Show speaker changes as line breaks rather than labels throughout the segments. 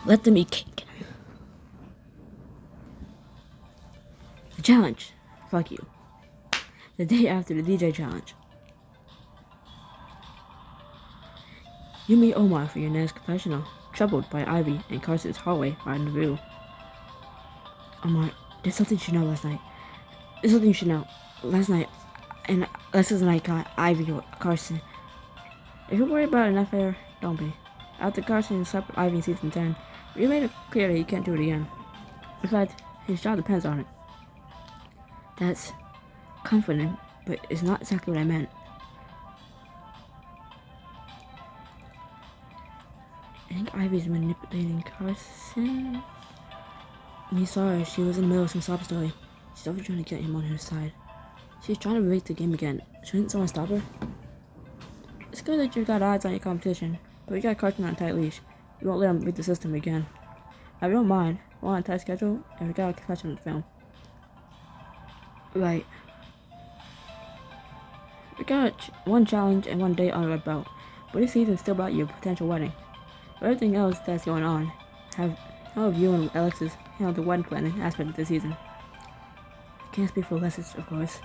Let them eat cake. The challenge. Fuck you. The day after the DJ challenge. You meet Omar for your next confessional, troubled by Ivy and Carson's hallway rendezvous. Omar, there's something you should know last night. There's something you should know. Last night, and Alexis and I caught Ivy or Carson. If you're worried about an affair, don't be. After Carson slept with Ivy in season 10, we made it clear that he can't do it again. In fact, his job depends on it. That's comforting, but it's not exactly what I meant. I think Ivy's manipulating Carson. When he saw her, she was in the middle of some sob story. She's always trying to get him on her side. She's trying to make the game again. Shouldn't someone stop her? It's good that you've got odds on your competition, but you got Carson on a tight leash. You won't let him beat the system again. If you don't mind, we're on a tight schedule, and we got a confession to film. Right. We got one challenge and one date on our belt, but this season's still about your potential wedding. For everything else that's going on, how have you and Alexis handled the wedding planning aspect of the season? I can't speak for Alexis, of course.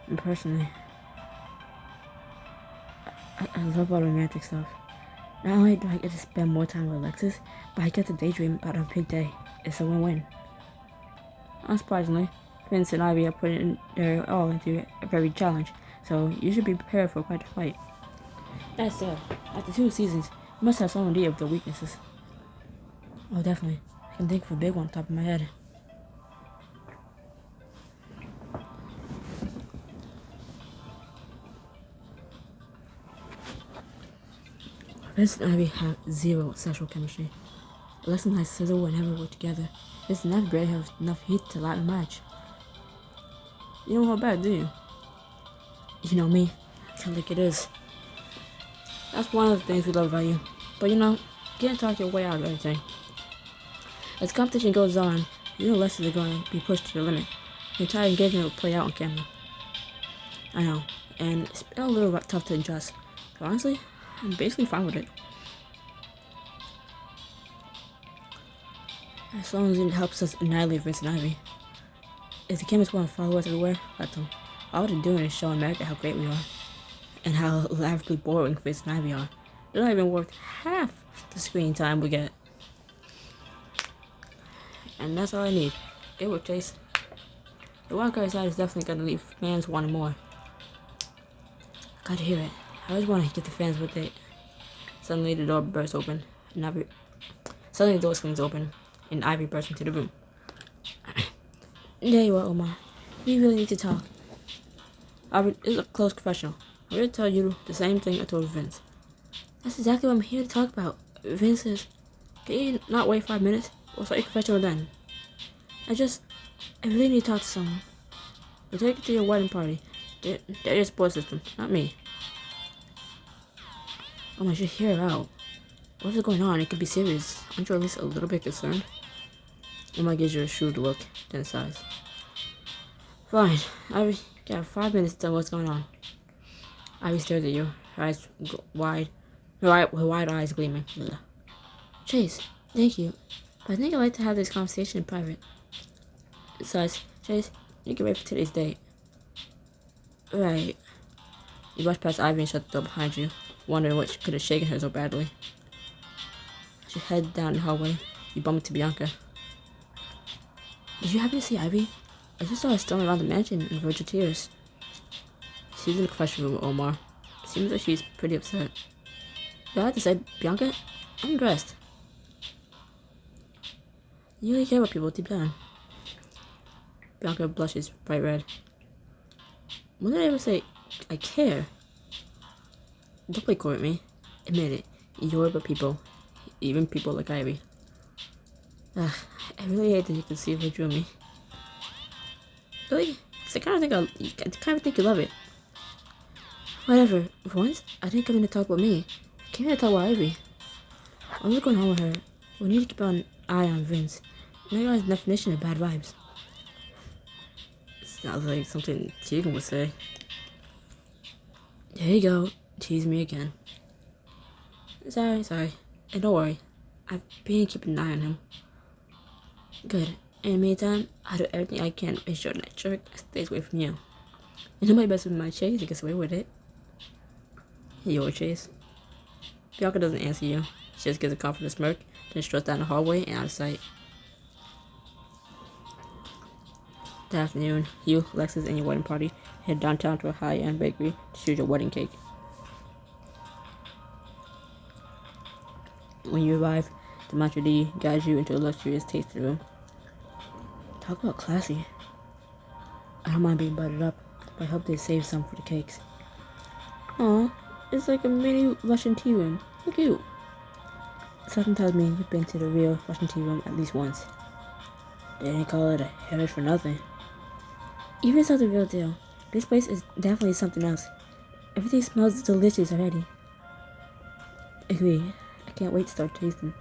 And personally, I love all the romantic stuff. Not only do I get to spend more time with Alexis, but I get to daydream about our big day. It's a win-win. Unsurprisingly, Vince and Ivy are putting their all into every challenge, so you should be prepared for quite a fight. That said, after 2 seasons, you must have some idea of the weaknesses. Oh, definitely. I can think of a big one on top of my head. Vince and Ivy have zero sexual chemistry. Alexis and I sizzle whenever we're together. Vince and Ivy barely have enough heat to light a match. You don't know how bad, do you? You know me. I feel like it is. That's one of the things we love about you. But you know, you can't talk your way out of everything. As competition goes on, you know lessons are going to be pushed to the limit. The entire engagement will play out on camera. I know, and it's been a little tough to adjust. But honestly, I'm basically fine with it. As long as it helps us annihilate Vince and Ivy. If the cameras want to follow us everywhere, let them. All they're doing is showing America how great we are. And how lavishly boring Vince and Ivy are. They're not even worth half the screen time we get. And that's all I need. Good work, Chase. The wildcard side is definitely going to leave fans wanting more. Gotta hear it. I always want to get the fans what they... Suddenly the door bursts open. And Suddenly the door swings open. And Ivy bursts into the room. There you are, Omar. We really need to talk. Ivy, this is a close confessional. I'm here to tell you the same thing I told Vince. That's exactly what I'm here to talk about. Vince says, can you not wait 5 minutes? We'll start your confessional then. I really need to talk to someone. We'll take it to your wedding party. They're your support system, not me. Oh, I should hear her out. What's going on? It could be serious. Aren't you at least a little bit concerned? Emma gives you a shrewd look, then sighs. Fine. Ivy, got 5 minutes to tell what's going on. Ivy stares at you, her eyes wide, her wide eyes gleaming. Ugh. Chase, thank you, but I think I'd like to have this conversation in private. Besides, Chase, you get ready for today's date. Right. You rush past Ivy and shut the door behind you, wondering what could have shaken her so badly. As you head down the hallway, you bump into Bianca. Did you happen to see Ivy? I just saw her storming around the mansion in verge of tears. She's in the confession room with Omar. Seems like she's pretty upset. But I have to say, Bianca, I'm impressed. You really care about people deep down. Bianca blushes bright red. When did I ever say I care? Don't play coy with me. Admit it. You worry about people. Even people like Ivy. Ugh, I really hate that you can see her through me. Really? Because I kind of think you love it. Whatever. For once, I didn't come in to talk about me. I came here to talk about Ivy. What's going on with her? We need to keep an eye on Vince. Now you know his definition of bad vibes. Sounds like something Tegan would say. There you go. Tease me again. Sorry. And don't worry. I've been keeping an eye on him. Good. In the meantime, I'll do everything I can to make sure that jerk stays away from you. And nobody messes with my Chase, he gets away with it. Your Chase. Bianca doesn't answer you. She just gives a confident smirk, then struts down the hallway and out of sight. That afternoon, you, Lexus, and your wedding party head downtown to a high-end bakery to choose your wedding cake. When you arrive, the maitre d' guides you into a luxurious tasting room. Talk about classy. I don't mind being buttered up, but I hope they save some for the cakes. Aw, it's like a mini Russian tea room. So cute. Something tells me you've been to the real Russian tea room at least once. They didn't call it a heritage for nothing. Even if it's not the real deal, this place is definitely something else. Everything smells delicious already. Agree. I can't wait to start tasting.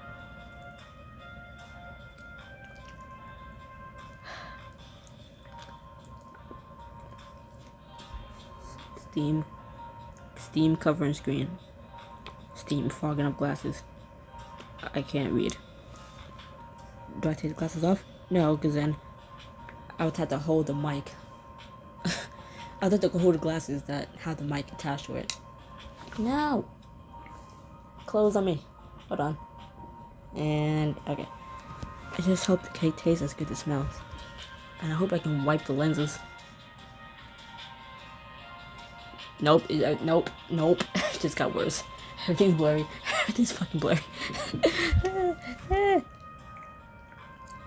Steam covering screen. Steam fogging up glasses. I can't read. Do I take the glasses off? No, because then I would have to hold the mic. I would have to hold the glasses that have the mic attached to it. No! Close on me. Hold on. And, okay. I just hope the cake tastes as good as it smells. And I hope I can wipe the lenses. Nope, nope. It just got worse. Everything's blurry. Everything's fucking blurry.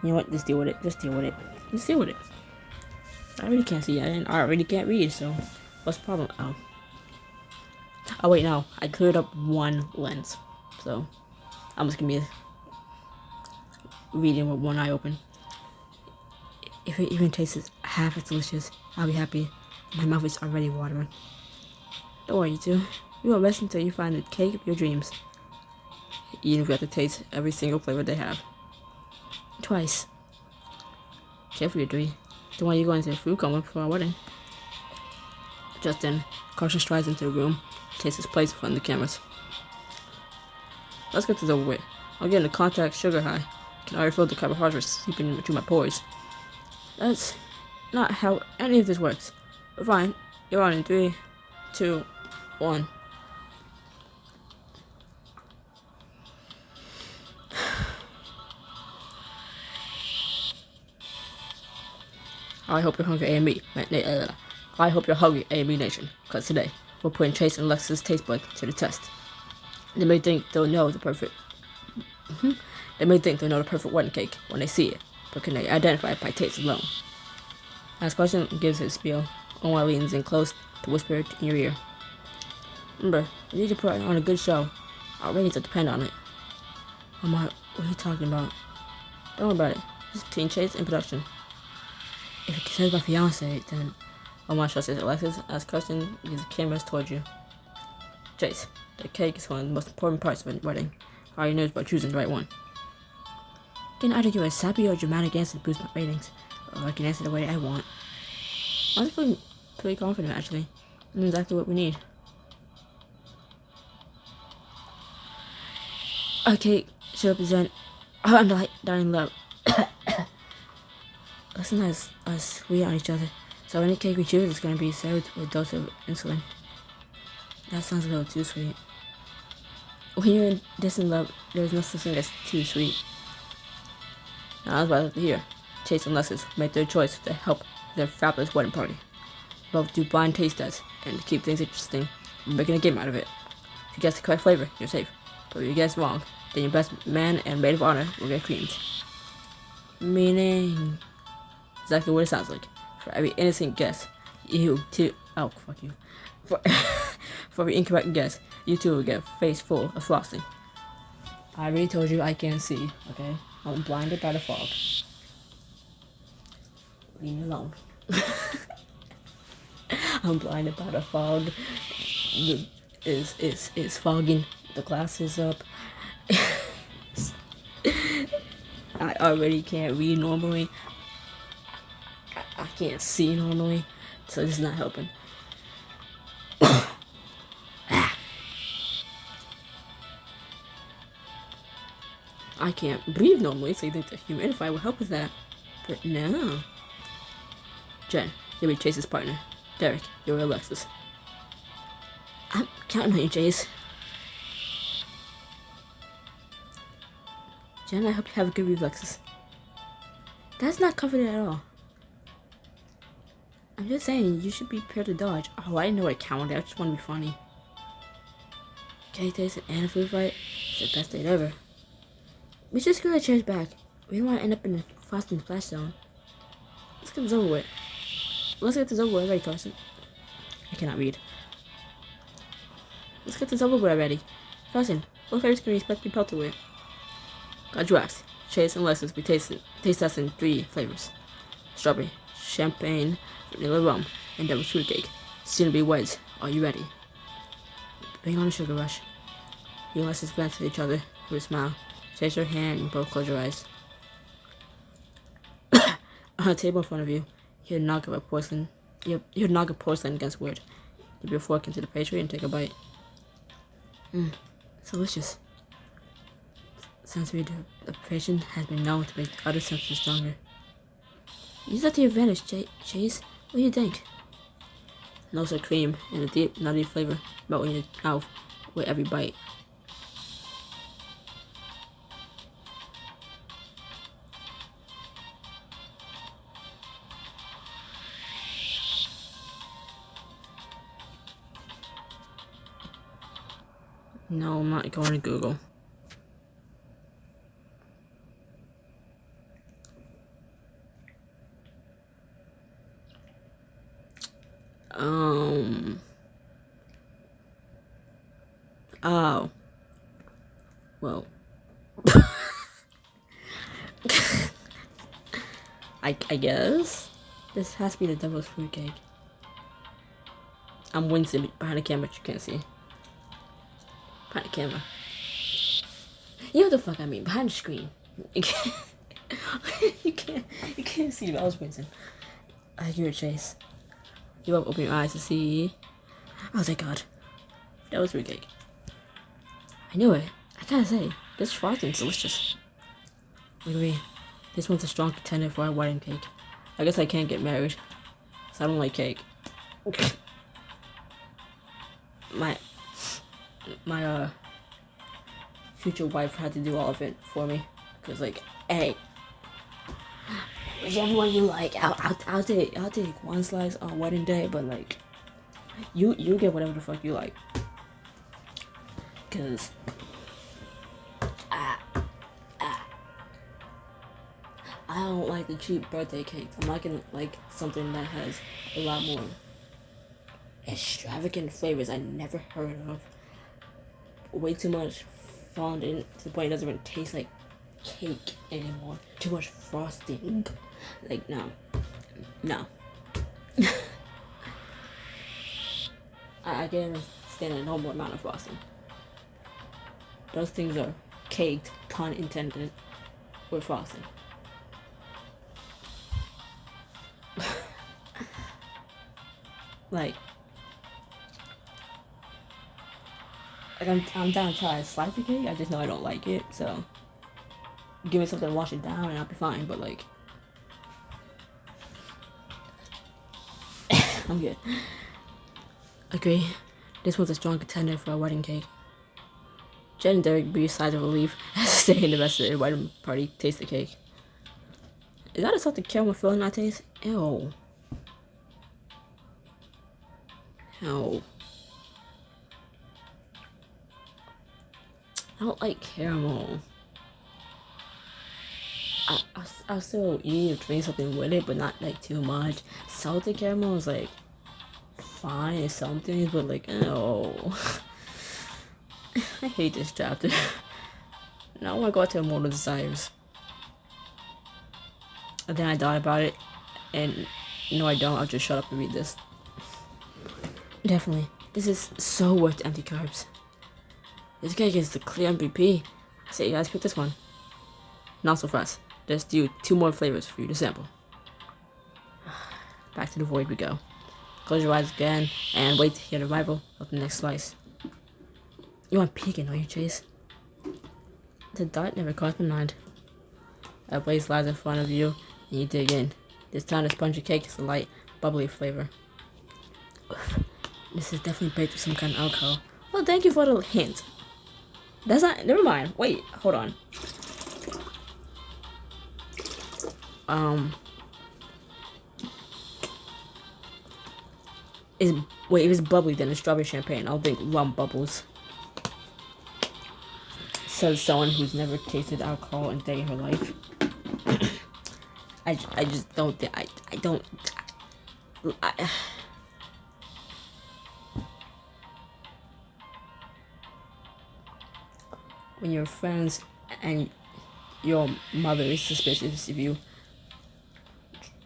You know what? Just deal with it. Just deal with it. I really can't see. I already can't read, so what's the problem? Oh wait, no. I cleared up one lens. So I'm just gonna be reading with one eye open. If it even tastes half as delicious, I'll be happy. My mouth is already watering. Don't worry, you two. You won't rest until you find the cake of your dreams. Even if you have to taste every single flavor they have. Twice. Careful, you three. Don't want you going to the food coma for our wedding. Just then, Carson strides into the room, takes his place in front of the cameras. Let's get this over with. I'm getting a contact sugar high. I can already feel the carbohydrates seeping through my pores. That's not how any of this works. But fine. You're on in 3, 2, 1. I hope you're hungry, AME. I hope you're hungry, AME Nation. Because today, we're putting Chase and Lex's taste bud to the test. They may think they'll know the perfect... They may think they'll know the perfect wedding cake when they see it, but can they identify it by taste alone? As Carson gives his spiel, Omar leans in close to whisper in your ear. Remember, we need to put on a good show. Our ratings will depend on it. Omar, what are you talking about? Don't worry about it. Just Teen Chase in production. If it concerns my fiance, then Omar shuts his Alexis as Carson gives the cameras towards you. Chase, the cake is one of the most important parts of a wedding. All you know is about choosing the right one. I can either give a sappy or dramatic answer to boost my ratings, or I can answer the way I want. I'm feeling pretty confident, actually. I know exactly what we need. Our cake should represent our undying love. Let's not us sweet on each other. So any cake we choose is going to be served with a dose of insulin. That sounds a little too sweet. When you're in distant love, there's no such thing as too sweet. Now, I was about to hear. Chase and Lexus make their choice to help their fabulous wedding party. Both do blind taste tests, and to keep things interesting, we're making a game out of it. If you guess the correct flavor, you're safe. But if you guess wrong, then your best man and maid of honor will get creamed. Meaning... exactly what it sounds like. For every innocent guess, you two... oh, fuck you. For every incorrect guess, you two will get a face full of frosting. I already told you I can't see, okay? I'm blinded by the fog. Leave me alone. I'm blinded by the fog. It's fogging the glasses up. I already can't read normally. I can't see normally, so this is not helping. I can't breathe normally, so you think the humidifier will help with that. But no. Jen, you'll be Chase's partner. Derek, you're Alexis. I'm counting on you, Chase. Jen, I hope you have a good reflexes. That's not covered at all. I'm just saying, you should be prepared to dodge. Oh, I didn't know what counted. I just want to be funny. Cake taste and a food fight. It's the best date ever. We should screw the chairs back. We don't want to end up in the frosting splash zone. Let's get this over with. Let's get this over with already, Carson. I cannot read. Let's get this over with already. Carson, what flavors can we expect to be pelted with? Got Drax, Chase, and Alexis. We taste test in 3 flavors. Strawberry, champagne, vanilla rum, and devil's fruitcake. Soon to be wedged. Are you ready? Bring on a sugar rush. You and Alexis glance at each other with a smile. Chase your hand and both close your eyes. On a table in front of you, you hear a knock of porcelain. You hear a knock of porcelain against wood. Dip your fork into the pastry and take a bite. It's delicious. Sensory deprivation has been known to make the other senses stronger. Use that to your advantage, Chase. What do you think? Notes of cream and a deep, nutty flavor melt in your mouth with every bite. No, I'm not going to Google. Oh. Well. I guess. This has to be the devil's fruitcake. I'm wincing behind the camera, but you can't see. Behind the camera. You know what the fuck I mean, behind the screen. You can't, you can't see me. I was wincing. You're a Chase. You won't open your eyes to see. Oh, thank God. That was fruitcake. I knew it. I gotta say, this frosting's delicious. I agree. This one's a strong contender for our wedding cake. I guess I can't get married, so I don't like cake. my future wife had to do all of it for me, cause like, hey, whichever one you like, I'll take one slice on wedding day, but like, you get whatever the fuck you like, cause I don't like the cheap birthday cakes. I'm liking like something that has a lot more extravagant flavors I never heard of. Way too much fondant to the point it doesn't even taste like cake anymore. Too much frosting. Like, no. I can't stand a normal amount of frosting. Those things are caked, pun intended, with frosting. Like I'm down to try a slice of cake. I just know I don't like it, so give me something to wash it down and I'll be fine. But like, I'm good. Agree. This one's a strong contender for a wedding cake. Jen and Derek breathe sighs of relief as they and the rest of the wedding party taste the cake. Is that a salted caramel filling I taste? Ew. Ew. I don't like caramel. I'll still eat or drink something with it, but not like too much. Salted caramel is like fine and something, but like, ew. I hate this chapter. Now I want to go out to Immortal Desires. And then I thought about it, and no I don't, I'll just shut up and read this. Definitely. This is so worth the empty carbs. This cake is the clear MVP. I say you guys pick this one. Not so fast. There's still 2 more flavors for you to sample. Back to the void we go. Close your eyes again and wait to hear the arrival of the next slice. You want pecan, don't you, Chase? The thought never crossed my mind. A place lies in front of you, and you dig in. This time the spongy cake is a light, bubbly flavor. This is definitely baked with some kind of alcohol. Well, thank you for the hint. That's not. Never mind. Wait, hold on. Wait, if it's bubbly, then it's strawberry champagne. I'll think rum bubbles. Says someone who's never tasted alcohol in a day in her life. I just don't think I don't. When your friends and your mother is suspicious of you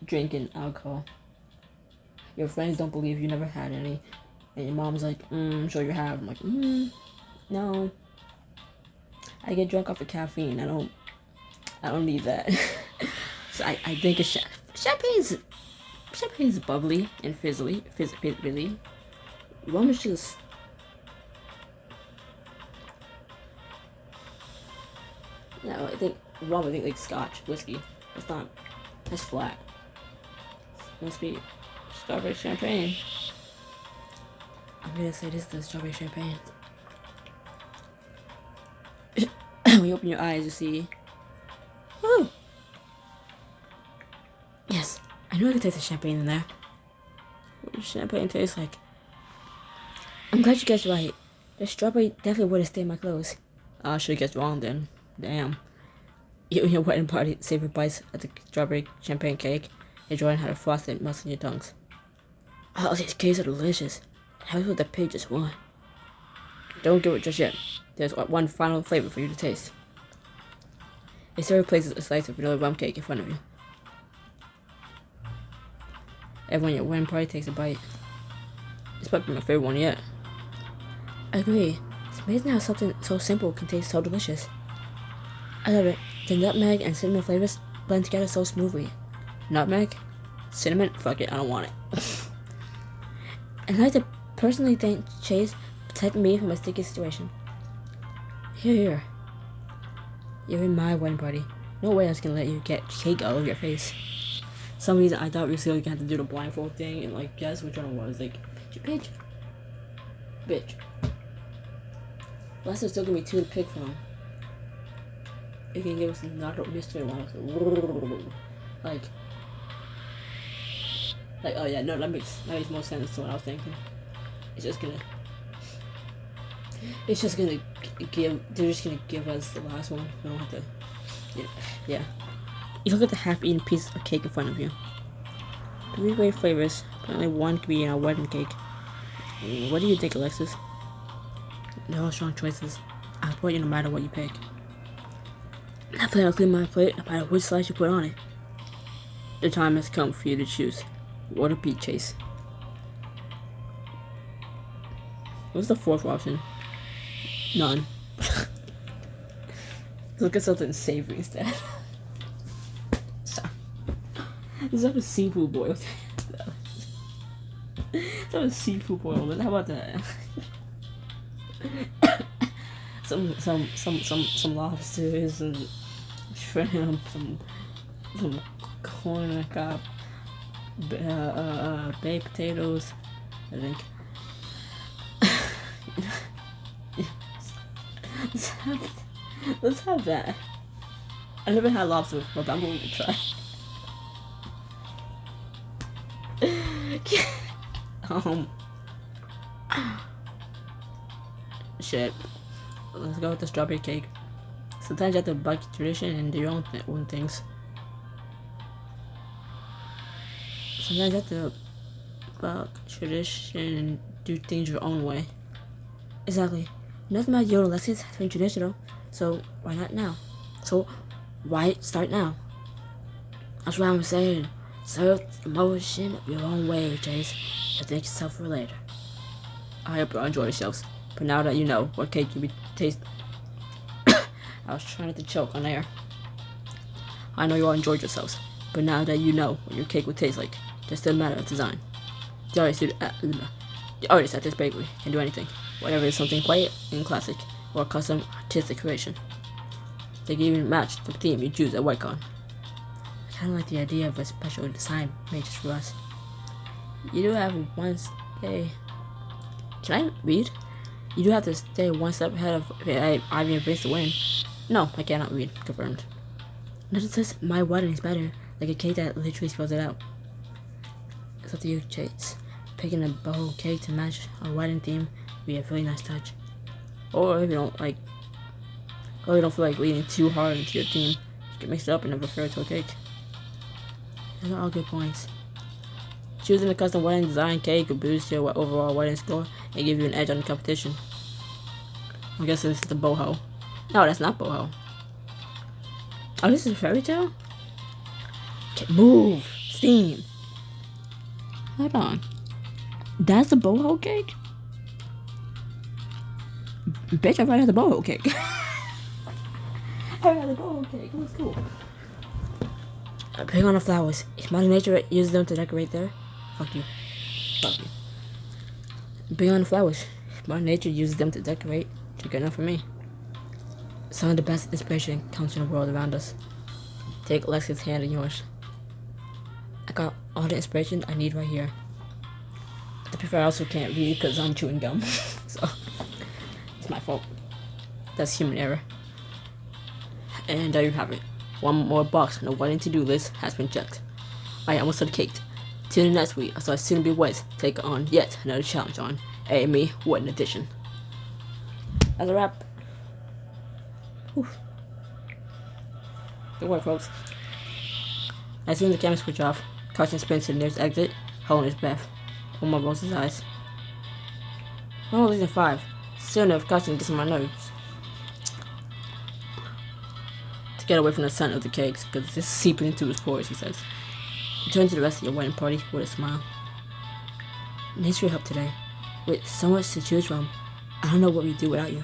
drinking alcohol, your friends don't believe you never had any, and your mom's like, I'm sure you have. I'm like, no. I get drunk off of caffeine. I don't need that. So I think champagne's bubbly and fizzly. Rum is just. No, I think like scotch, whiskey. That's flat. Must be strawberry champagne. I'm gonna say this is the strawberry champagne. When you open your eyes, you see. Woo! Yes, I know I can taste the champagne in there. What does champagne taste like? I'm glad you guessed right. The strawberry definitely would have stained my clothes. I should have guessed wrong then. Damn. You and your wedding party savor bites at the strawberry champagne cake, enjoying how the frosting melts in your tongues. Oh, these cakes are delicious. How what the pig just won. Don't give it just yet. There's one final flavor for you to taste. A server places a slice of vanilla rum cake in front of you. Everyone at your wedding party takes a bite. It's probably my favorite one yet. I agree. It's amazing how something so simple can taste so delicious. I love it. The nutmeg and cinnamon flavors blend together so smoothly. Nutmeg? Cinnamon? Fuck it, I don't want it. And I'd like to personally thank Ch5 for protecting me from a sticky situation. Here. You're in my wedding party. No way I was gonna let you get cake all over your face. For some reason I thought we were still gonna have to do the blindfold thing and like guess which one it was. Like, bitch. Plus there's still gonna be two to pick from. You can give us another mystery one. Like, oh yeah, no, that makes more sense to what I was thinking. They're just gonna give us the last one. We don't have to, yeah. You look at the half-eaten piece of cake in front of you. 3 great flavors, but only one could be in our wedding cake. What do you think, Alexis? They're all strong choices. I'll support you no matter what you pick. I plan on cleaning my plate no matter which slice you put on it. The time has come for you to choose. What a beat chase. What's the 4th option? None. Look at something savory instead. Sorry. Is that a seafood boil? That was seafood boil. How about that? some lobsters and shrimp, some corn on the cob, baked potatoes, I think. Let's have that. I never had lobster before, but I'm going to try. Shit. Let's go with the strawberry cake. Sometimes you have to buck tradition and do your own things. Sometimes you have to buck tradition and do things your own way. Exactly. Nothing about Yoda lessons has been traditional, so why not now? So why start now? That's what I'm saying. Serve emotion your own way, Chase. And thank yourself for later. I hope you enjoy yourselves. But now that you know what cake you taste, I was trying not to choke on air. I know you all enjoyed yourselves, but now that you know what your cake would taste like, just a matter of design. The artist at this bakery can do anything, whatever is something quiet and classic, or custom artistic creation. they can even match the theme you choose at WhiteCon. I kinda like the idea of a special design made just for us. You do have one stay. Can I read? You do have to stay one step ahead of Ivy and Vince to win. No, I cannot read. Confirmed. Notice it says my wedding is better, like a cake that literally spells it out. It's up to you, Chase. Picking a boho cake to match our wedding theme would be a really nice touch. Or if you don't like, or you don't feel like leaning too hard into your theme, you can mix it up and have a fairy tale cake. Those are all good points. Choosing a custom wedding design cake could boost your overall wedding score and give you an edge on the competition. I'm guessing this is the boho. No, that's not boho. Oh, this is fairy tale? Okay, move! Steam! Hold on. That's the boho cake? Bitch, I already had the boho cake. I already had the boho cake. It was cool. Pick on the flowers. If Mother Nature uses them to decorate there, fuck you. Fuck you. Bring on the flowers. If Mother Nature uses them to decorate, they're good enough for me. Some of the best inspiration comes from the world around us. Take Lexi's hand in yours. I got all the inspiration I need right here. To be fair, I also can't read because I'm chewing gum. So, it's my fault. That's human error. And there you have it. One more box on the wedding to-do list has been checked. I almost had the cake. Tune in next week as I soon be wed take on yet another challenge on AME Wedding Edition. That's a wrap. Whew. Good work, folks. As soon as the camera switch off, Carson sprints to the nearest exit, holding his breath. One more rolls his eyes. I'm only losing 5. Still enough, Carson gets on my nerves. To get away from the scent of the cakes, because it's just seeping into his pores, he says. Return to the rest of your wedding party with a smile. Thanks for your help today. With so much to choose from, I don't know what we'd do without you.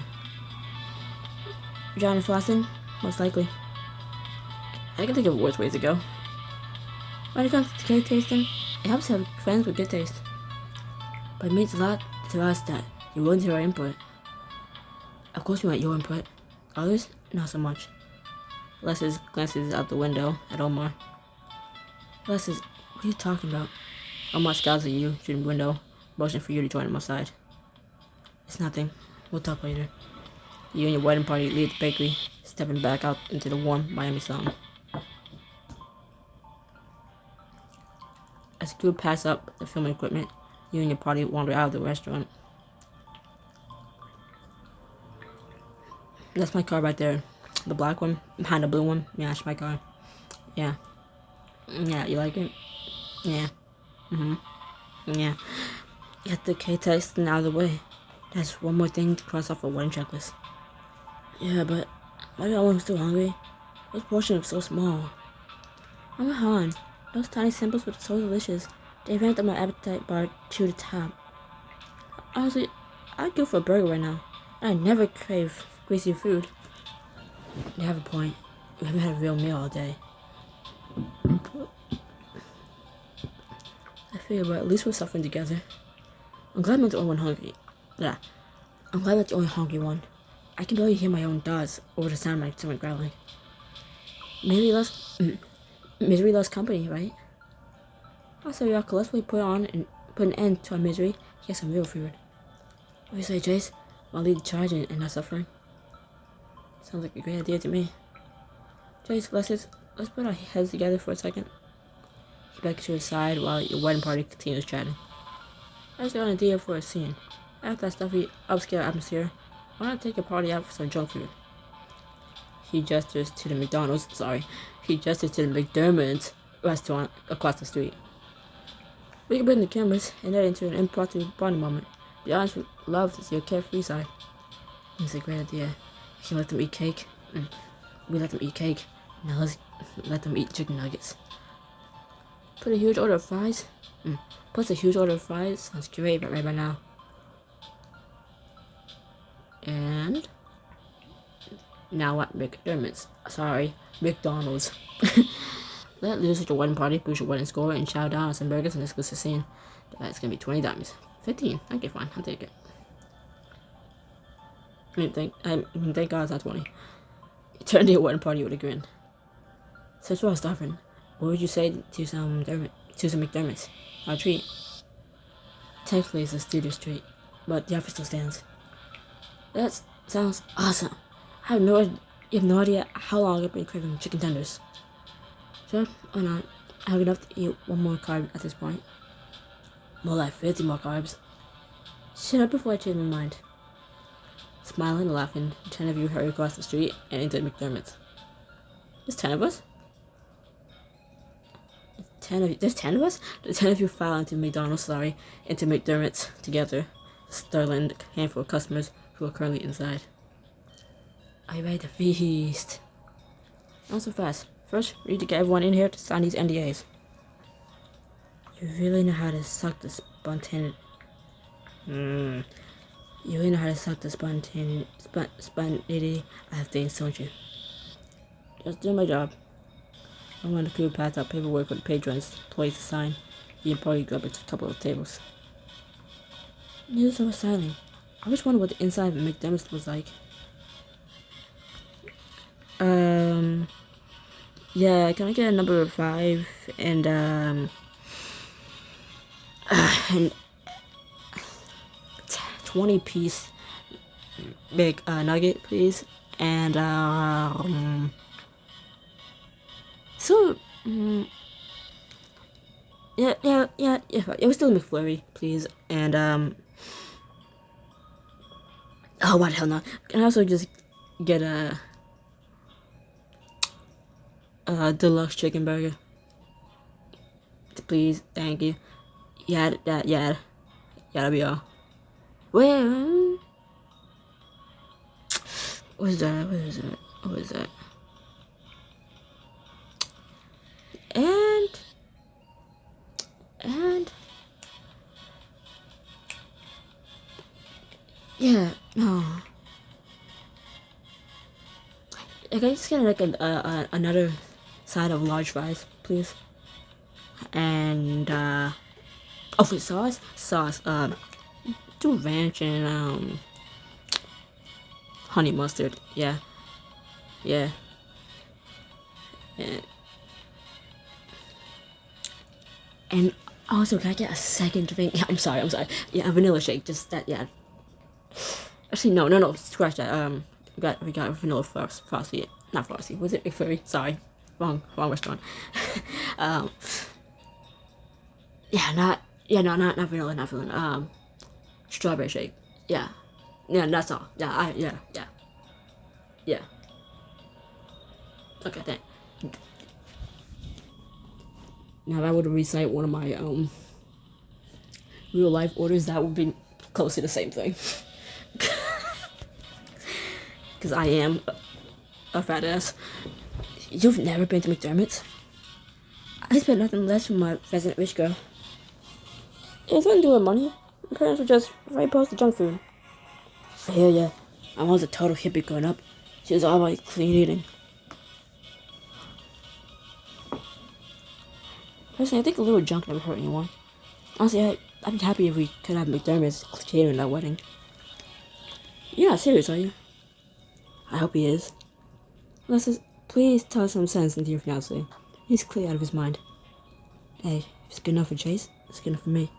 John and Flossin? Most likely. I can think of worse ways to go. When it comes to cake tasting, it helps to have friends with good taste. But it means a lot to us that you're willing to hear our input. Of course we want your input. Others, not so much. Les glances out the window at Omar. Les says, what are you talking about? Omar scowls at you through the window, motioning for you to join him outside. It's nothing. We'll talk later. You and your wedding party leave the bakery, stepping back out into the warm Miami sun. As the group pass up the filming equipment, you and your party wander out of the restaurant. That's my car right there. The black one, behind the blue one. Yeah, that's my car. Yeah. Yeah, you like it? Yeah. Yeah. Get the K-testing out of the way. That's one more thing to cross off a wedding checklist. Yeah, but maybe I was still hungry. Those portions are so small. Oh my god, those tiny samples were so delicious. They ranked up my appetite bar to the top. Honestly, I'd go for a burger right now. I never crave greasy food. You have a point. We haven't had a real meal all day. I feel, but at least we're suffering together. I'm glad I'm not the only one hungry. Yeah, I'm glad I'm not the only hungry one. I can barely hear my own thoughts over the sound of my stomach growling. Misery loves company, right? Also, y'all collectively put an end to our misery. Get some real food. What do you say, Jace? I'll lead the charge and not suffering. Sounds like a great idea to me. Jace, let's put our heads together for a second. He backs to his side while your wedding party continues chatting. I just got an idea for a scene. After that stuffy, upscale atmosphere, why not take a party out for some junk food? He gestures to the McDermott's restaurant across the street. We can bring the cameras and head into an impromptu bonding moment. The audience loves your carefree side. It's a great idea. We can let them eat cake. We let them eat cake. Now let's let them eat chicken nuggets. Put a huge order of fries. Plus a huge order of fries sounds great right by now. And now at McDermott's. Sorry, McDonald's. Let loose at your wedding party, boost your wedding score, and chow down on some burgers and discuss the scene. That's gonna be 20 dimes. 15. Okay, fine. I'll take it. Thank God it's not 20. He turned to a wedding party with a grin. Since we're all starving, what would you say to some McDermotts? Our treat. Technically, it's a studious treat, but the offer still stands. That sounds awesome. You have no idea how long I've been craving chicken tenders. Sure, why not? I have enough to eat one more carb at this point. More like 50 more carbs. Shut up before I change my mind. Smiling and laughing, 10 of you hurry across the street and into McDermott's. There's 10 of us? There's 10 of us? The 10 of you file into into McDermott's together, startling a handful of customers who are currently inside. Are you ready to feast? Not so fast. First, we need to get everyone in here to sign these NDAs. You really know how to suck the spontaneity. You really know how to suck the spontaneity out of things, don't you? Just do my job. I want the crew to pass out paperwork for the patrons, employees to sign. You can probably grab a couple of tables. You're so silent. I just wonder what the inside of McDermott's was like. Yeah, can I get a number 5 and 20-piece big nugget, please, and yeah, it was still a McFlurry, please, and oh, what the hell, no, can I also just get a deluxe chicken burger, please, thank you. Yeah, that'll be all. Well, what is that? And yeah, no. Can I just get like another side of large fries, please? And for sauce, do ranch and honey mustard. Yeah. And also, can I get a second drink? Yeah, I'm sorry. Yeah, a vanilla shake. Just that. Yeah. Actually, no. Scratch that. We got vanilla frosty. Not frosty. Was it McFlurry? Sorry, wrong restaurant. Not vanilla. Strawberry shake. Yeah, that's all. Yeah. Okay, thanks. Now, if I were to recite one of my real life orders, that would be close to the same thing. Because I am a fat ass. You've never been to McDermott's? I spent nothing less from my resident rich girl. It was nothing to do with money. My parents were just very opposed to junk food. Hell yeah, my mom was a total hippie growing up. She was all about clean eating. Personally, I think a little junk never hurt anyone. Honestly, I'd be happy if we could have McDermott's catering that wedding. You're not serious, are you? I hope he is. Please tell some sense into your fiancé. He's clearly out of his mind. Hey, if it's good enough for Chase, it's good enough for me.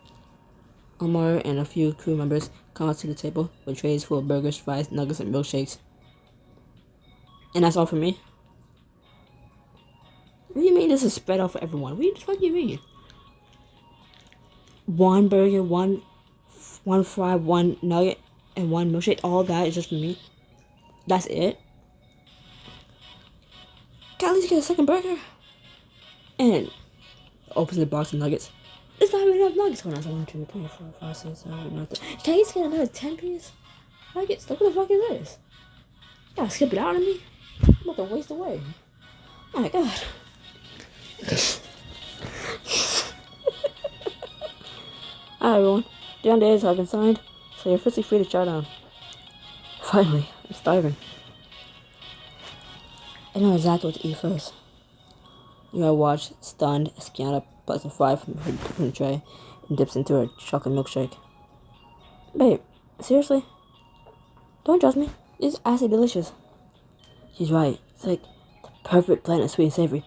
Omar and a few crew members come out to the table with trays full of burgers, fries, nuggets, and milkshakes. And that's all for me? What do you mean this is spread out for everyone? What the fuck do you mean? One burger, one fry, one nugget, and one milkshake. All that is just for me? That's it? Can I at least get a second burger? And opens the box of nuggets. There's not even enough nuggets. Hold on, so 1, 2, 3, 4, 5, 6, 7, 8, 9, 10. Can I just get another 10-piece nuggets? Like, what the fuck is this? You gotta skip it out on me? I'm about to waste away. Oh my god. Alright, everyone. The NDAs have been signed, so you're officially free to chow down. Finally, I'm starving. I know exactly what to eat first. You gotta watch, stunned, Skiana plucks a fry from her tray and dips into her chocolate milkshake. Babe, seriously? Don't judge me. It's actually delicious. She's right. It's like the perfect blend of sweet and savory.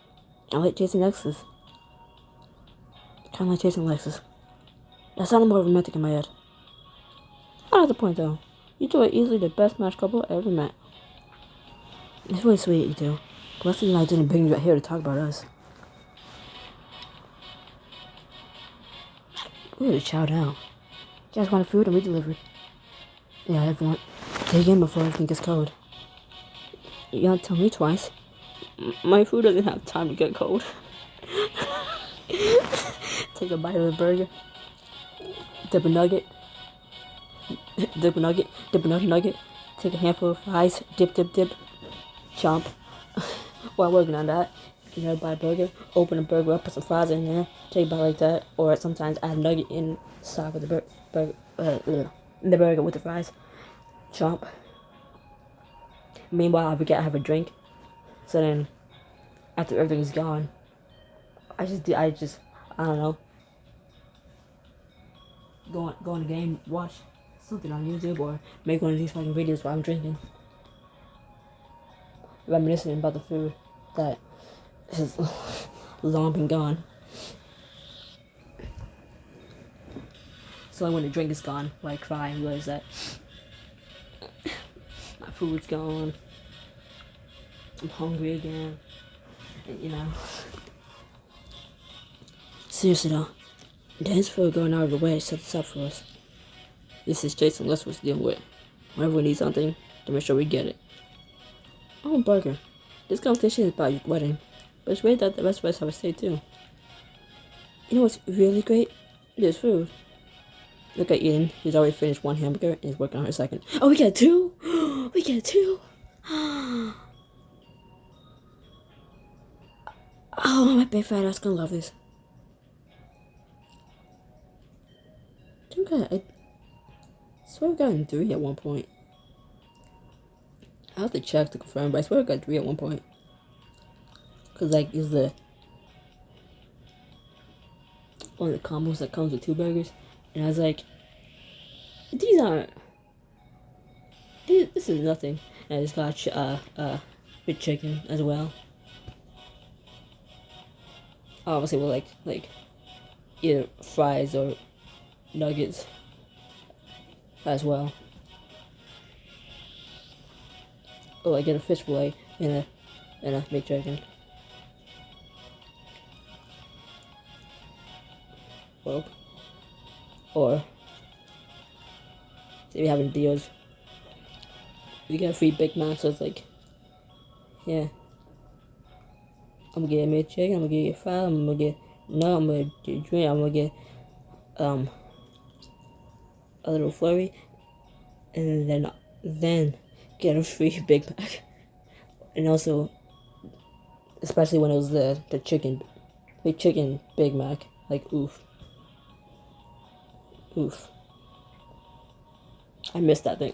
I like chasing Lexus. Kind of like chasing Lexus. That sounded more romantic in my head. I have the point though. You two are easily the best match couple I ever met. It's really sweet, you two. But that's the reason I didn't bring you out here to talk about us. We gotta chow down. You guys wanted food and we delivered. Yeah, everyone. Dig in before everything gets cold. You gotta tell me twice. My food doesn't have time to get cold. Take a bite of the burger. Dip a nugget. Dip a nugget. Dip another nugget. Take a handful of fries. Dip, dip, dip. Chomp. While working on that, you know, buy a burger. Open a burger up, put some fries in there. Take a bite like that. Or sometimes add a nugget inside with the the burger with the fries. Chomp. Meanwhile, I forget I have a drink. So then, after everything's gone, I don't know, go on the game, watch something on YouTube, or make one of these fucking videos while I'm drinking, reminiscing about the food that has long been gone. So when the drink is gone, I cry and realize that my food's gone. I'm hungry again. And, you know. Seriously though, thanks for going out of the way to set this up for us. This is Jason Westwood's dealing with. Whenever we need something, to make sure we get it. Oh, burger. This competition is about your wedding, but it's great that the rest of us have a say too. You know what's really great? This food. Look at Ian. He's already finished one hamburger and he's working on her second. Oh, we get two? We get two? Oh, my big fat ass gonna love this. I swear we got 3 at one point. I have to check to confirm, but I swear we got 3 at one point. Cause like, is the one of the combos that comes with 2 burgers, and I was like, this is nothing. And I just got with chicken as well. Obviously, with like either fries or nuggets as well. Or like get a fish fillet and a baked chicken. Or say we having deals. We get a free Big Mac, so it's like, yeah. I'm gonna get a baked chicken, I'm gonna get a fry, I'm gonna get a drink, I'm gonna get a little flurry, and then get a free Big Mac. And also, especially when it was the chicken Big Mac, like oof. I missed that thing.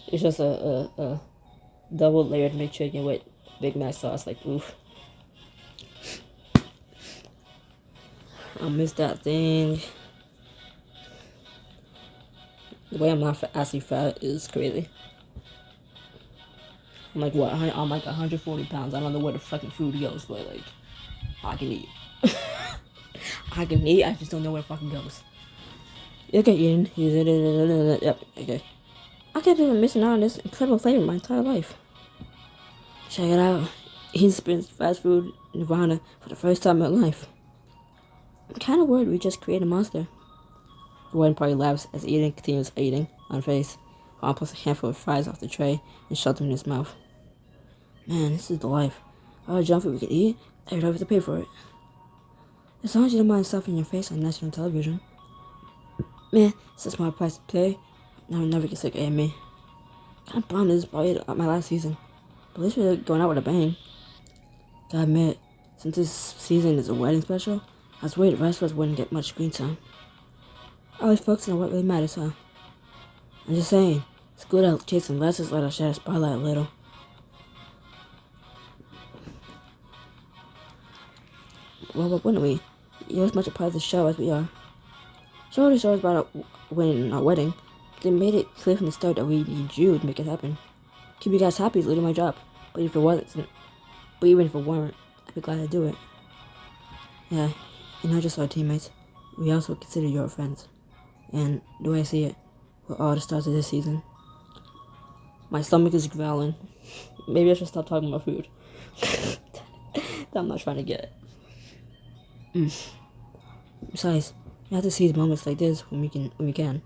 It's just a double layered McChicken with Big Mac sauce, like oof. I miss that thing. The way I'm not actually fat is crazy. I'm like 140 pounds. I don't know where the fucking food goes, but like, I can eat. I can eat, I just don't know where it fucking goes. Okay, Ian. Yep, okay. I can't believe I'm missing out on this incredible flavor my entire life. Check it out. Ian spins fast food nirvana for the first time in my life. I'm kind of worried we just created a monster. The wedding party laughs as Ian continues eating on face. Juan pulls a handful of fries off the tray and shoves them in his mouth. Man, this is the life. All the junk food we could eat, I would have to pay for it. As long as you don't mind stuffing your face on national television. Man, it's a smart price to pay. I'll never get sick of me. Kinda bummed this is probably my last season. But at least we're going out with a bang. Gotta admit, since this season is a wedding special, I was worried the rest of us wouldn't get much screen time. Always focusing on what really matters, huh? I'm just saying, it's good at chasing lessons, let us share the spotlight a little. Well, wouldn't we? You're as much a part of the show as we are. Sure, the show is about winning our wedding. They made it clear from the start that we need you to make it happen. keep you guys happy is literally my job. But if it wasn't, but even if it weren't, I'd be glad to do it. Yeah, you're not just our teammates. We also consider you our friends. And the way I see it, we're all the stars of this season. My stomach is growling. Maybe I should stop talking about food. That I'm not trying to get. Besides, we have to seize moments like this when we can.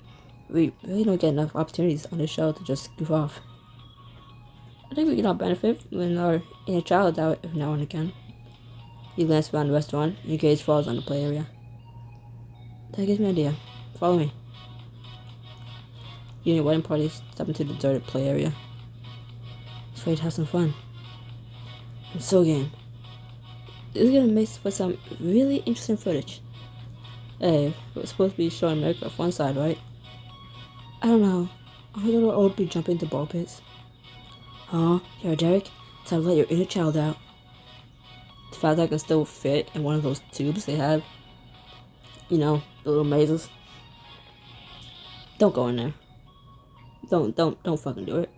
We really don't get enough opportunities on this show to just goof off. I think we can all benefit when our inner child out every now and again. You glance around the restaurant, and your gaze falls on the play area. That gives me an idea. Follow me. You and your wedding party step into the deserted play area. It's ready to have some fun. I'm so game. This is gonna make for some really interesting footage. Hey, we're supposed to be showing America off one side, right? I don't know. I heard little old be jumping into ball pits. Oh, you're Derek? It's time to let your inner child out. The fact that I can still fit in one of those tubes they have. You know, the little mazes. Don't go in there. Don't fucking do it.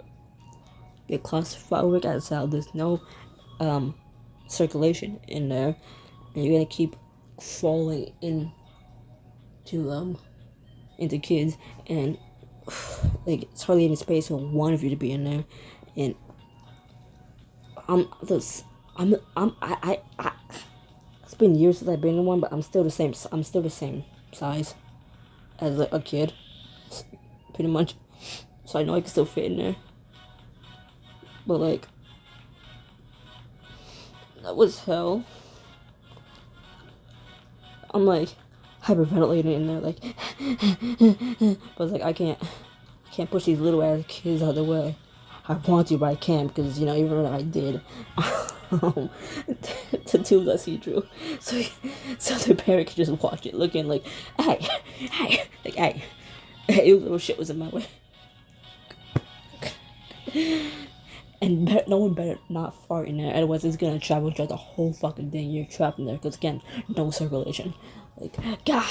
Get claustrophobic as hell. There's no circulation in there, and you're gonna keep falling into kids, and like it's hardly any space for one of you to be in there. And it's been years since I've been in one, but I'm still the same size as a kid, pretty much. So I know I can still fit in there. But like, that was hell. I'm like hyperventilating in there, like, but it's like I can't push these little ass kids out of the way. I want to, but I can't because, you know, even if I did, the tubes I see through, so the parent can just watch it, looking like, hey, you little shit was in my way. And no one better not fart in there, otherwise it's gonna travel throughout the whole fucking thing. You're trapped in there because, again, no circulation. Like, God.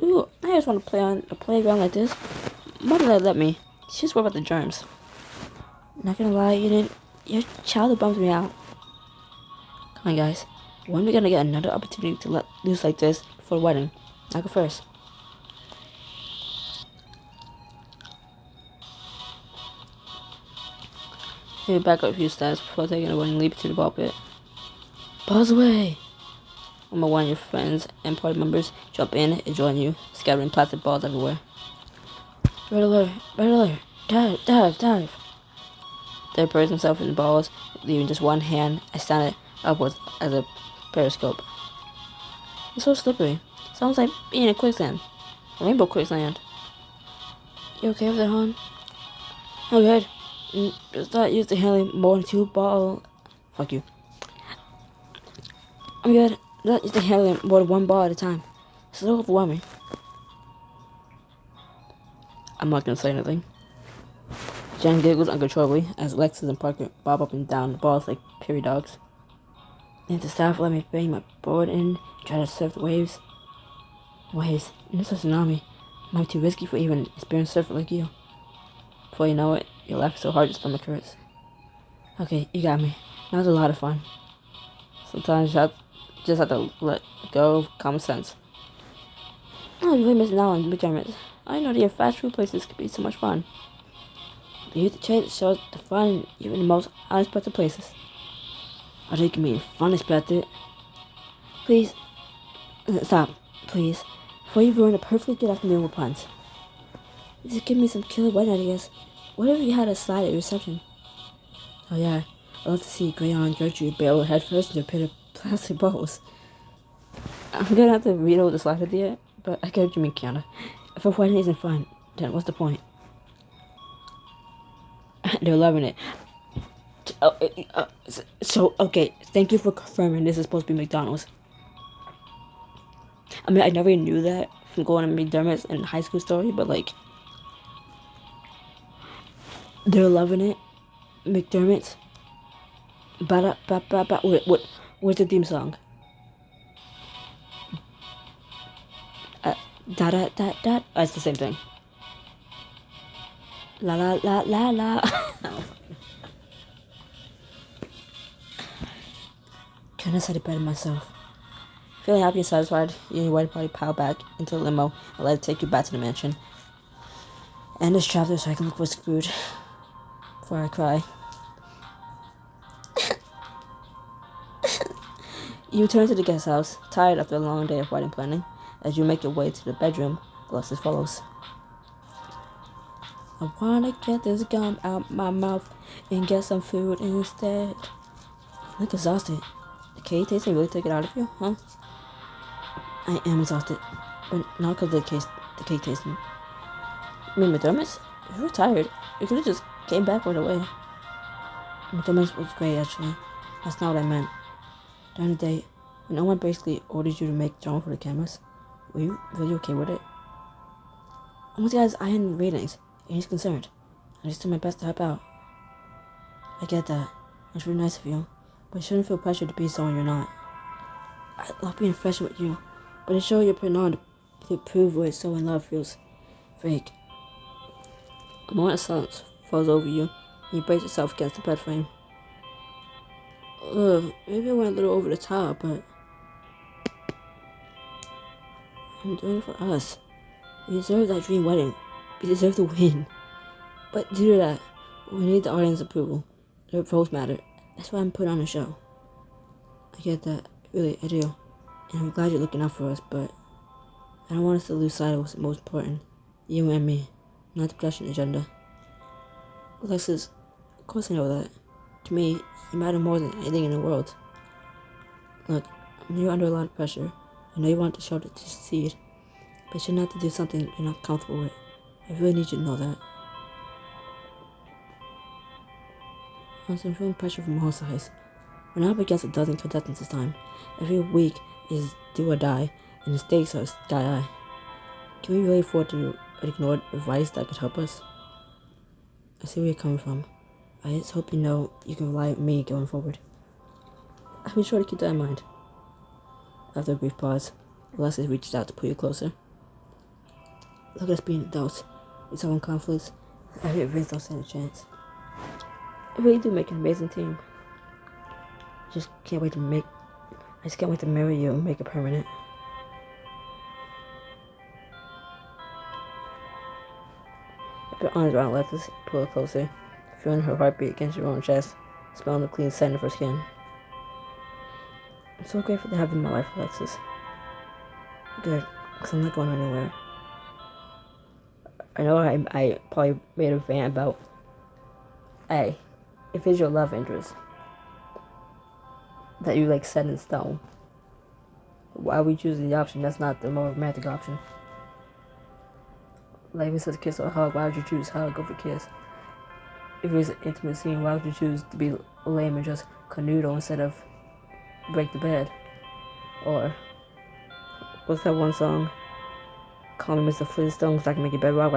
Ooh, I just want to play on a playground like this. Why did they let me? She's worried about the germs. Not gonna lie, your child bums me out. Come on, guys. When are we gonna get another opportunity to let loose like this before the wedding? I'll go first. Maybe back up a few steps before taking a running leap to the ball pit. Balls away! One by one of your friends and party members jump in and join you, scattering plastic balls everywhere. Red alert, dive! They burst himself in the balls, leaving just one hand extended upwards as a periscope. It's so slippery. Sounds like being in quicksand. A rainbow quicksand. You okay with that, hon? I'm good. Just not used to handling more than 2 balls. Fuck you. I'm good. Not used to handling more than 1 ball at a time. It's a little overwhelming. I'm not gonna say anything. Jen giggles uncontrollably as Lexus and Parker bob up and down the balls like prairie dogs. Need the staff let me bang my board in and try to surf the waves. Waves? And it's a tsunami. Might be too risky for even experienced surfer like you. Before you know it, you're laughing so hard your stomach hurts. Okay, you got me. That was a lot of fun. Sometimes you just have to let go of common sense. Oh, you're really missing out on McDermott's. I know that fast food places could be so much fun. But you have to change shows the fun even in the most unexpected places. Or they can be unexpected. Please, stop, please. Before you ruin a perfectly good afternoon with puns. Just give me some killer wedding ideas. What if you had a slide at your reception? Oh yeah, I'd love to see Grayon and Gertrude barrel headfirst into a pit of plastic balls. I'm gonna have to read over the slide idea, but I get what you mean, Kiana. If a wedding isn't fun, then what's the point? They're loving it. So, okay, thank you for confirming this is supposed to be McDonald's. I mean, I never even knew that from going to McDermott's in high school story, but like, they're loving it. McDermott's. Ba-da-ba-ba-ba. What's the theme song? Da-da-da-da. It's the same thing. La la la la la. Couldn't have said it better myself. Feeling happy and satisfied, you and your white party pile back into the limo and let it take you back to the mansion. End this chapter so I can look for Scrooge before I cry. You turn to the guest house, tired after a long day of wedding planning. As you make your way to the bedroom, the list as follows. I wanna get this gum out my mouth and get some food instead. I look exhausted. The cake tasting really took it out of you, huh? I am exhausted, but not because of the cake tasting. I mean, McDermott's? If you were tired, you could have just came back right away. McDermott's was great, actually. That's not what I meant. During the day, when no one basically ordered you to make drama for the cameras, were you really okay with it? Almost guys, I had ratings, and he's concerned. I just did my best to help out. I get that. It's really nice of you, but you shouldn't feel pressured to be someone you're not. I love being fresh with you, but the show you're putting on to prove what so in love feels fake. A moment of silence falls over you, and you brace yourself against the bed frame. Maybe I went a little over the top, but I'm doing it for us. We deserve that dream wedding. We deserve to win. But due to that, we need the audience approval. Their votes matter. That's why I'm putting on a show. I get that. Really, I do. And I'm glad you're looking out for us, but I don't want us to lose sight of what's most important. You and me, not the production agenda. Alexis, of course I know that. To me, you matter more than anything in the world. Look, I know you're under a lot of pressure. I know you want the show to succeed, but you're not to do something you're not comfortable with. I really need you to know that. I'm feeling pressure from all sides. We're not up against a dozen contestants this time. Every week is do or die, and the stakes are sky high. Can we really afford to ignore advice that could help us? I see where you're coming from. I just hope you know you can rely on me going forward. I'll be sure to keep that in mind. After a brief pause, Alexis reaches out to pull you closer. Look at us being adults. We solve conflicts. I really don't stand a chance. I really do make an amazing team. I just can't wait to marry you and make it permanent. Put your arms around Alexis, pull her closer, feeling her heartbeat against your own chest, smelling the clean scent of her skin. I'm so grateful to have you in my life, Alexis. Good, because I'm not going anywhere. I know I probably made a rant about, hey, if it's your love interest that you like set in stone, why would you choose the option that's not the more romantic option? Like if it says kiss or hug, why would you choose hug over kiss? If it was an intimate scene, why would you choose to be lame and just canoodle instead of break the bed? Or what's that one song? Call me Mr. Flintstone because I can make your bed rock.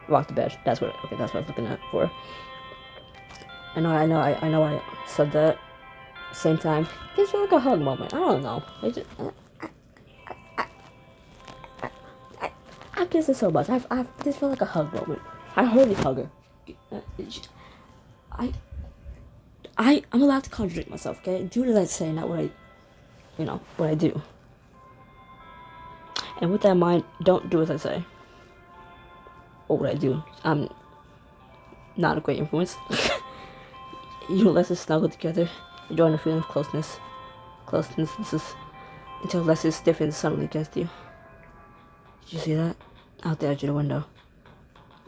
Rock the bed. That's what I was looking at for. I know I said that. Same time, this felt like a hug moment. I don't know. I kiss her so much. This felt like a hug moment. I hardly hug her. I'm allowed to contradict myself, okay? Do as I say, not what I do. And with that in mind, don't do as I say. Or what I do. I'm not a great influence. You and Alexis snuggle together, enjoying the feeling of closeness. Until Alexis stiffens suddenly against you. Did you see that? Out there at the window.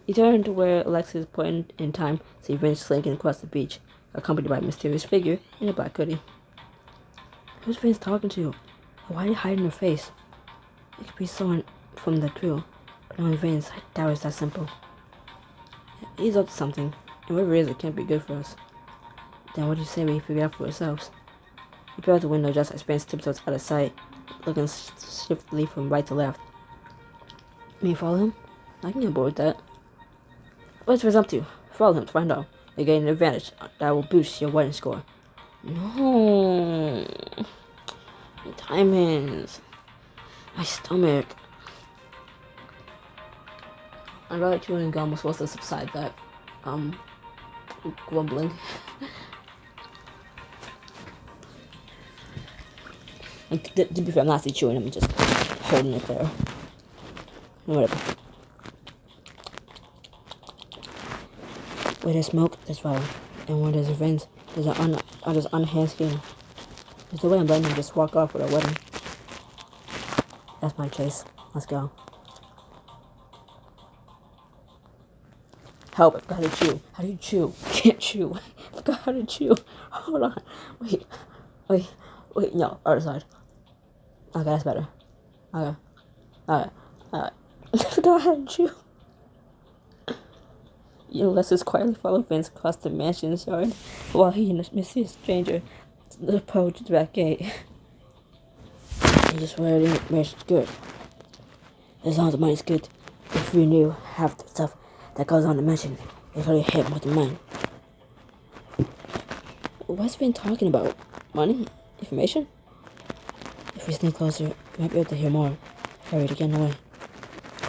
You turn to where Alexis is putting in time to eventually slinking across the beach, accompanied by a mysterious figure in a black hoodie. Who's Vince talking to? Why are you hiding her face? It could be someone from the crew, but knowing Vince, I doubt it's that simple. He's up to something, and whatever it is, it can't be good for us. Then what do you say we figure it out for ourselves? You peer out the window just as Vince tiptoes out of sight, looking swiftly from right to left. Me follow him? I can get bored with that. What's Vince up to? Follow him to find out. You gain an advantage that will boost your wedding score. No. My diamonds. My stomach. I got chewing gum was supposed to subside that grumbling. Like, to be fair, I'm not actually chewing, I'm just holding it there. Whatever. Where there's smoke, there's fire. And where there's events, there's there's unenhanced skin. There's no way I'm letting him just walk off with a wedding. That's my chase. Let's go. Help, I forgot how to chew. How do you chew? I can't chew. I forgot how to chew. Hold on. Wait, no, other side. Okay, that's better. Okay. Alright. I forgot how to chew. Let's just quietly follow Vince across the mansion's yard while he and a mysterious stranger approach the back gate. He just wear it it's good. As long as the money's good. If we knew half the stuff that goes on the mansion, it's already hit more than mine. What's Vin talking about? Money? Information? If we sneak closer, we might be able to hear more. Hurry to get away.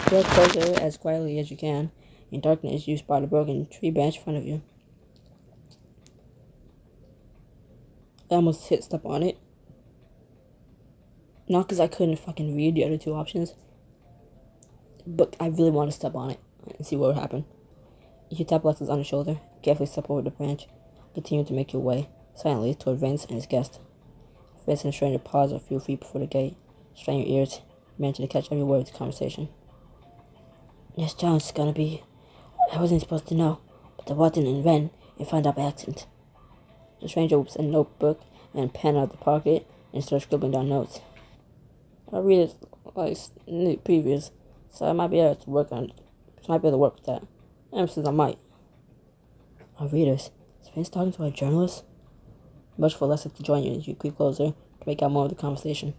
Get closer as quietly as you can. In darkness, you spot a broken tree branch in front of you. I almost hit step on it. Not because I couldn't fucking read the other two options, but I really want to step on it and see what would happen. You tap Alexis on the shoulder, carefully step over the branch, continue to make your way, silently, toward Vince and his guest. Vince and the stranger pause a few feet before the gate, strain your ears, managing to catch every word of the conversation. Yes, John's gonna be... I wasn't supposed to know, but the Watson and Ren, you found out by accident. The stranger whips a notebook and pen out of the pocket and starts scribbling down notes. I read it like previous, so I might be able to work with that. Emphasis I might. Our readers. Is Vince talking to our journalists? Much for Alexis to join you as you creep closer to make out more of the conversation.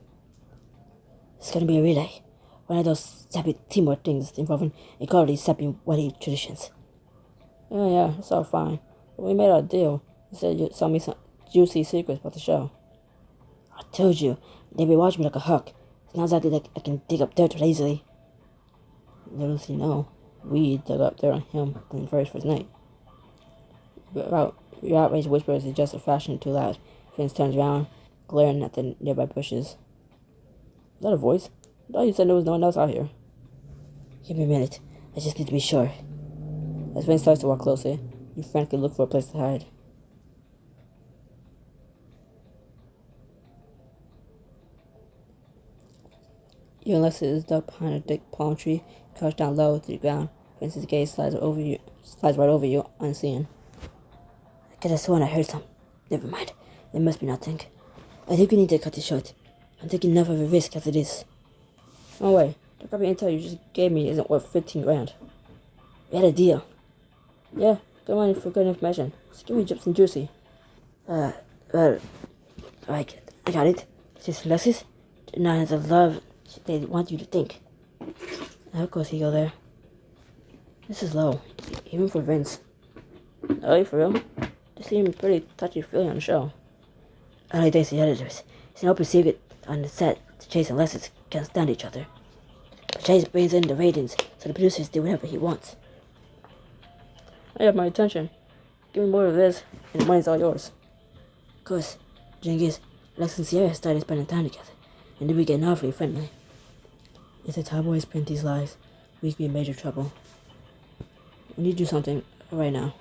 It's gonna be a relay. One of those sappy teamwork things involving equality, sappy wedding traditions. Yeah, it's all fine. But we made our deal. You said you saw me some juicy secrets about the show. I told you, they've been watching me like a hawk. It's not exactly like I can dig up dirt easily. Little does he know, we dug up dirt on him on the very first night. Your outraged whispers is just a fraction too loud. Vince turns around, glaring at the nearby bushes. Is that a voice? I thought you said there was no one else out here. Give me a minute. I just need to be sure. As Vince starts to walk closer, you frantically look for a place to hide. You and Alexis is ducked behind a thick palm tree, crouched down low to the ground. Vince's gaze slides right over you, unseen. I could have sworn I heard some. Never mind. There must be nothing. I think we need to cut this short. I'm taking enough of a risk as it is. No way. The crappy intel you just gave me isn't worth 15 grand. We had a deal. Yeah, good money for good information. Just give me chips and juicy. Right. I got it. Just Alexis. Not as a love they want you to think. How close he go there? This is low, even for Vince. Are you for real? They seem pretty touchy-feely on the show. Only thanks to the editors. It's an open secret on the set that Chase and Alexis can't stand each other. But Chase brings in the ratings, so the producers do whatever he wants. I have my attention. Give me more of this, and the money's all yours. Of course. The thing is, Alexis and Sierra started spending time together, and then we get awfully friendly. If the tabloids print these lies, we could be in major trouble. We need to do something right now.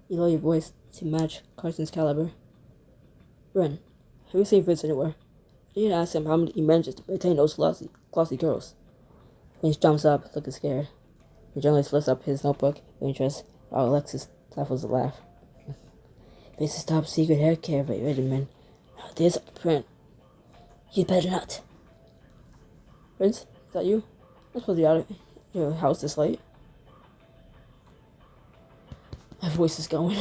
You lower your voice to match Carson's caliber. Ren, have you seen Vince anywhere? I didn't ask him how he manages to maintain those glossy girls. Vince jumps up, looking scared. The journalist lifts up his notebook with interest, while Alexis stifles a laugh. Vince's top secret hair care regimen. There's a print. You'd better not. Vince, is that you? I'm supposed to be out of your house this late. My voice is going.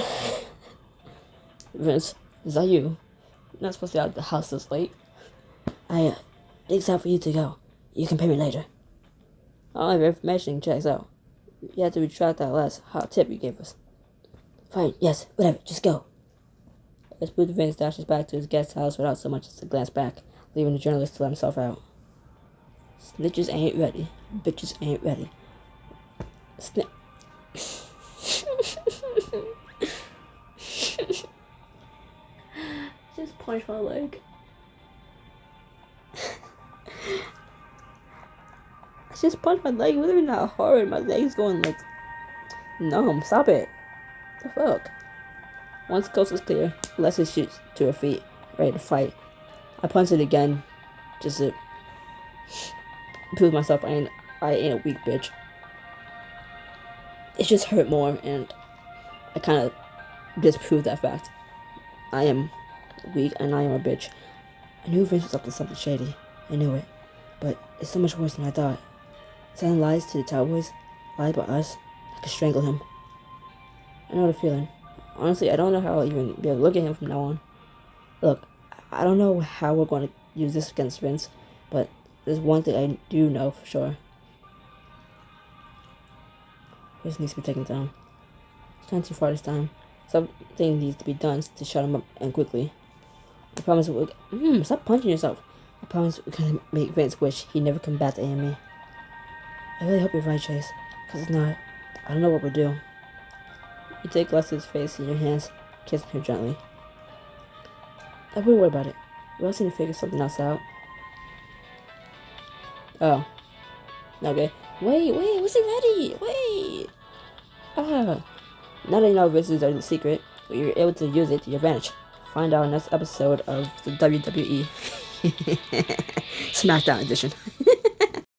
Vince, is that you? You're not supposed to be out of the house this late. It's time for you to go. You can pay me later. All of your information checks out. You have to retract that last hot tip you gave us. Fine, yes, whatever, just go. As Vince dashes back to his guest house without so much as a glance back, leaving the journalist to let himself out. Snitches ain't ready. Bitches ain't ready. Just punch my leg. I just punched my leg. It wasn't even that hard. My leg's going like numb. Stop it. The fuck? Once the coast was clear, Leslie shoots to her feet, ready to fight. I punched it again, just to prove myself I ain't a weak bitch. It just hurt more, and I kind of disproved that fact. I am weak, and I am a bitch. I knew Vince was up to something shady. I knew it. But it's so much worse than I thought. Telling lies to the cowboys, lied about us, I could strangle him. I know the feeling. Honestly, I don't know how I'll even be able to look at him from now on. Look, I don't know how we're going to use this against Vince, but there's one thing I do know for sure. Vince needs to be taken down. It's gone too far this time. Something needs to be done to shut him up, and quickly. I promise we'll... stop punching yourself. I promise we're gonna make Vince wish he never come back to AME. I really hope you're right, Chase. Because if not, I don't know what we'll do. You take Leslie's face in your hands, kissing her gently. I wouldn't worry about it. We all seem to figure something else out. Oh. Okay. Wait, was it ready? Wait! Now that you know this is a secret, you're able to use it to your advantage. Find out in the next episode of the WWE SmackDown edition.